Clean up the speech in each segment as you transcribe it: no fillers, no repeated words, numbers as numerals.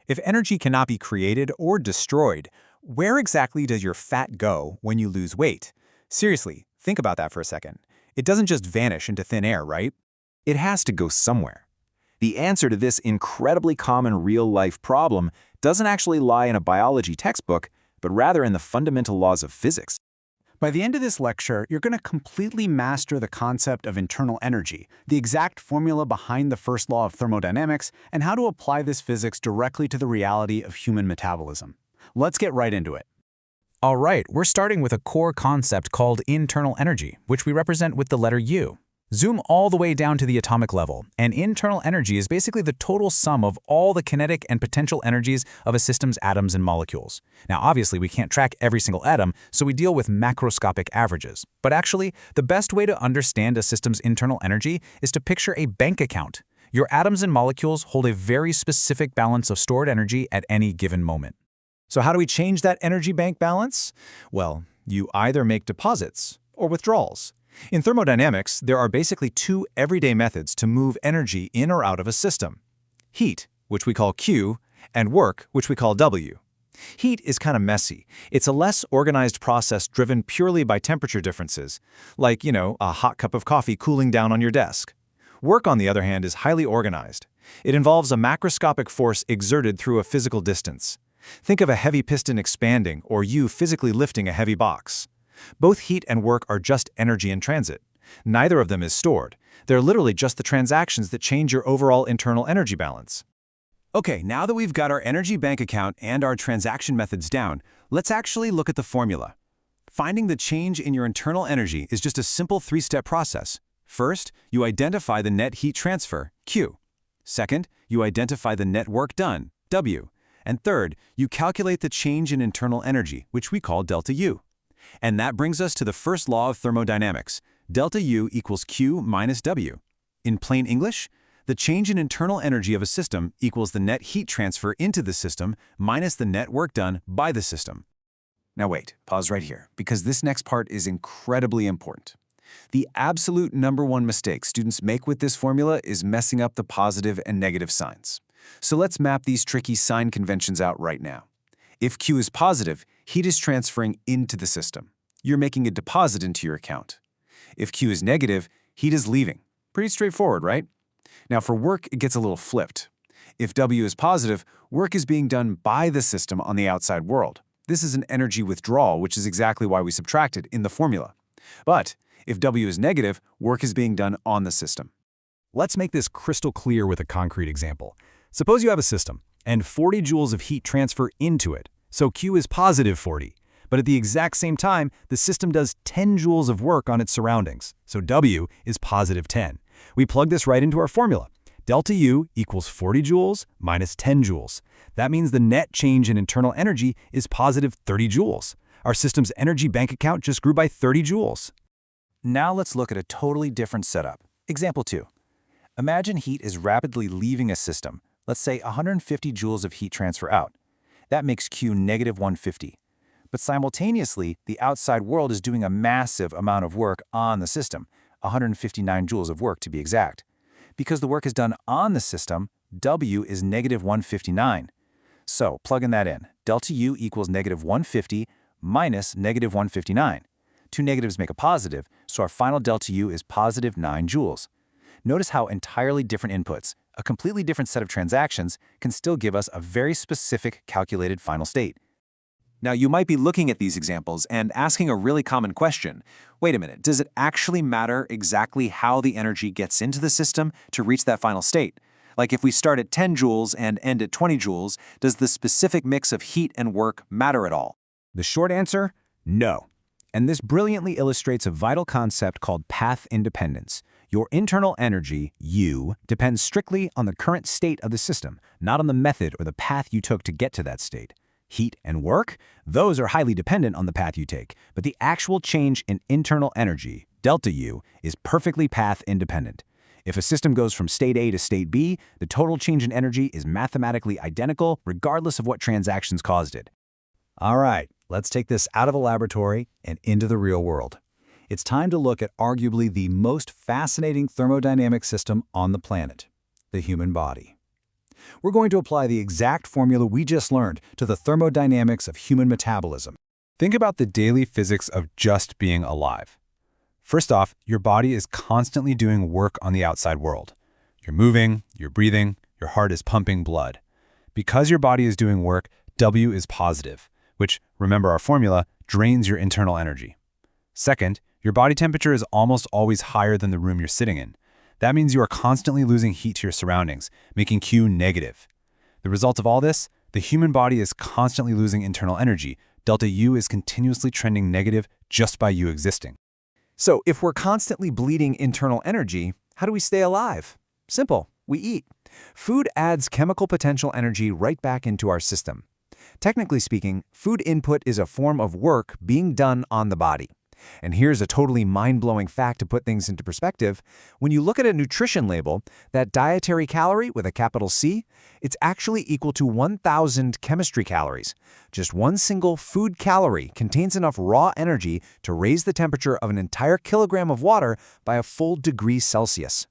If energy cannot be created or destroyed, where exactly does your fat go when you lose weight? Seriously, think about that for a second. It doesn't just vanish into thin air, right? It has to go somewhere. The answer to this incredibly common real-life problem doesn't actually lie in a biology textbook, but rather in the fundamental laws of physics. By the end of this lecture, you're going to completely master the concept of internal energy, the exact formula behind the first law of thermodynamics, and how to apply this physics directly to the reality of human metabolism. Let's get right into it. All right, we're starting with a core concept called internal energy, which we represent with the letter U. Zoom all the way down to the atomic level, and internal energy is basically the total sum of all the kinetic and potential energies of a system's atoms and molecules. Now, obviously, we can't track every single atom, so we deal with macroscopic averages. But actually, the best way to understand a system's internal energy is to picture a bank account. Your atoms and molecules hold a very specific balance of stored energy at any given moment. So how do we change that energy bank balance? Well, you either make deposits or withdrawals. In thermodynamics, there are basically two everyday methods to move energy in or out of a system. Heat, which we call Q, and work, which we call W. Heat is kind of messy. It's a less organized process driven purely by temperature differences, like, a hot cup of coffee cooling down on your desk. Work, on the other hand, is highly organized. It involves a macroscopic force exerted through a physical distance. Think of a heavy piston expanding or you physically lifting a heavy box. Both heat and work are just energy in transit. Neither of them is stored. They're literally just the transactions that change your overall internal energy balance. Okay, now that we've got our energy bank account and our transaction methods down, let's actually look at the formula. Finding the change in your internal energy is just a simple three-step process. First, you identify the net heat transfer, Q. Second, you identify the net work done, W. And third, you calculate the change in internal energy, which we call delta U. And that brings us to the first law of thermodynamics. Delta U equals Q minus W. In plain English, the change in internal energy of a system equals the net heat transfer into the system minus the net work done by the system. Now wait, pause right here, because this next part is incredibly important. The absolute #1 mistake students make with this formula is messing up the positive and negative signs. So let's map these tricky sign conventions out right now. If Q is positive, heat is transferring into the system. You're making a deposit into your account. If Q is negative, heat is leaving. Pretty straightforward, right? Now for work, it gets a little flipped. If W is positive, work is being done by the system on the outside world. This is an energy withdrawal, which is exactly why we subtracted in the formula. But if W is negative, work is being done on the system. Let's make this crystal clear with a concrete example. Suppose you have a system, and 40 joules of heat transfer into it. So Q is positive 40. But at the exact same time, the system does 10 joules of work on its surroundings. So W is positive 10. We plug this right into our formula. Delta U equals 40 joules minus 10 joules. That means the net change in internal energy is positive 30 joules. Our system's energy bank account just grew by 30 joules. Now let's look at a totally different setup. Example 2. Imagine heat is rapidly leaving a system. Let's say 150 joules of heat transfer out. That makes Q negative 150. But simultaneously, the outside world is doing a massive amount of work on the system, 159 joules of work to be exact. Because the work is done on the system, W is negative 159. So plugging that in, delta U equals negative 150 minus negative 159. Two negatives make a positive, so our final delta U is positive 9 joules. Notice how entirely different inputs, a completely different set of transactions, can still give us a very specific calculated final state. Now, you might be looking at these examples and asking a really common question. Wait a minute, does it actually matter exactly how the energy gets into the system to reach that final state? Like if we start at 10 joules and end at 20 joules, does the specific mix of heat and work matter at all? The short answer, no. And this brilliantly illustrates a vital concept called path independence. Your internal energy, U, depends strictly on the current state of the system, not on the method or the path you took to get to that state. Heat and work, those are highly dependent on the path you take, but the actual change in internal energy, delta U, is perfectly path independent. If a system goes from state A to state B, the total change in energy is mathematically identical regardless of what transactions caused it. All right, let's take this out of the laboratory and into the real world. It's time to look at arguably the most fascinating thermodynamic system on the planet, the human body. We're going to apply the exact formula we just learned to the thermodynamics of human metabolism. Think about the daily physics of just being alive. First off, your body is constantly doing work on the outside world. You're moving, you're breathing, your heart is pumping blood. Because your body is doing work, W is positive, which, remember our formula, drains your internal energy. Second, your body temperature is almost always higher than the room you're sitting in. That means you are constantly losing heat to your surroundings, making Q negative. The result of all this, the human body is constantly losing internal energy. Delta U is continuously trending negative just by you existing. So if we're constantly bleeding internal energy, how do we stay alive? Simple, we eat. Food adds chemical potential energy right back into our system. Technically speaking, food input is a form of work being done on the body. And here's a totally mind-blowing fact to put things into perspective. When you look at a nutrition label, that dietary calorie with a capital C, it's actually equal to 1,000 chemistry calories. Just one single food calorie contains enough raw energy to raise the temperature of an entire kilogram of water by a full degree Celsius.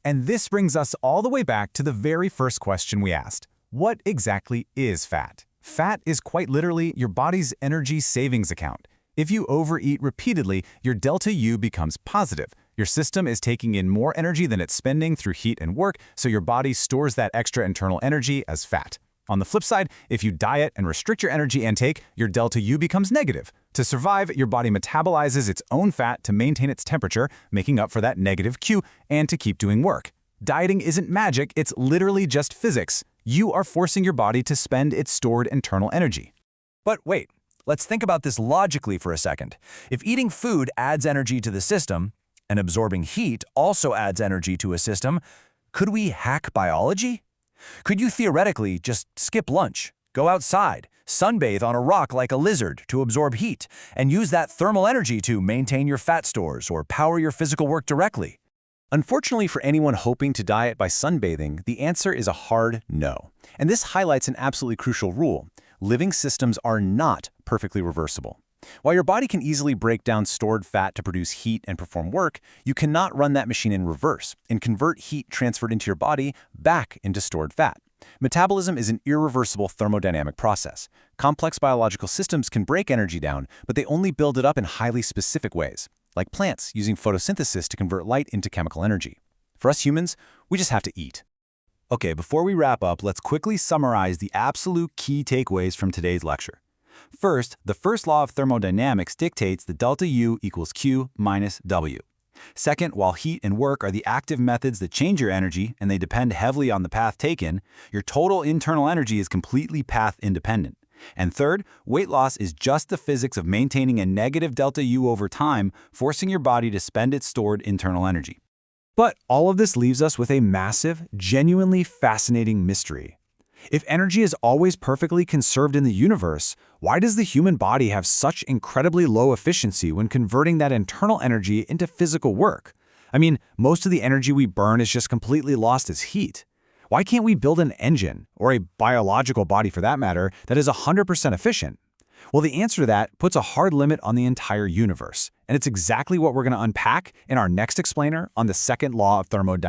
And this brings us all the way back to the very first question we asked. What exactly is fat? Fat is quite literally your body's energy savings account. If you overeat repeatedly, your delta U becomes positive. Your system is taking in more energy than it's spending through heat and work, so your body stores that extra internal energy as fat. On the flip side, if you diet and restrict your energy intake, your delta U becomes negative. To survive, your body metabolizes its own fat to maintain its temperature, making up for that negative Q, and to keep doing work. Dieting isn't magic, it's literally just physics. You are forcing your body to spend its stored internal energy. But wait. Let's think about this logically for a second. If eating food adds energy to the system, and absorbing heat also adds energy to a system, could we hack biology? Could you theoretically just skip lunch, go outside, sunbathe on a rock like a lizard to absorb heat, and use that thermal energy to maintain your fat stores or power your physical work directly? Unfortunately for anyone hoping to diet by sunbathing, the answer is a hard no. And this highlights an absolutely crucial rule. Living systems are not perfectly reversible. While your body can easily break down stored fat to produce heat and perform work, you cannot run that machine in reverse and convert heat transferred into your body back into stored fat. Metabolism is an irreversible thermodynamic process. Complex biological systems can break energy down, but they only build it up in highly specific ways, like plants using photosynthesis to convert light into chemical energy. For us humans, we just have to eat. Okay, before we wrap up, let's quickly summarize the absolute key takeaways from today's lecture. First, the first law of thermodynamics dictates that delta U equals Q minus W. Second, while heat and work are the active methods that change your energy and they depend heavily on the path taken, your total internal energy is completely path independent. And third, weight loss is just the physics of maintaining a negative delta U over time, forcing your body to spend its stored internal energy. But all of this leaves us with a massive, genuinely fascinating mystery. If energy is always perfectly conserved in the universe, why does the human body have such incredibly low efficiency when converting that internal energy into physical work? I mean, most of the energy we burn is just completely lost as heat. Why can't we build an engine, or a biological body for that matter, that is 100% efficient? Well, the answer to that puts a hard limit on the entire universe, and it's exactly what we're going to unpack in our next explainer on the second law of thermodynamics.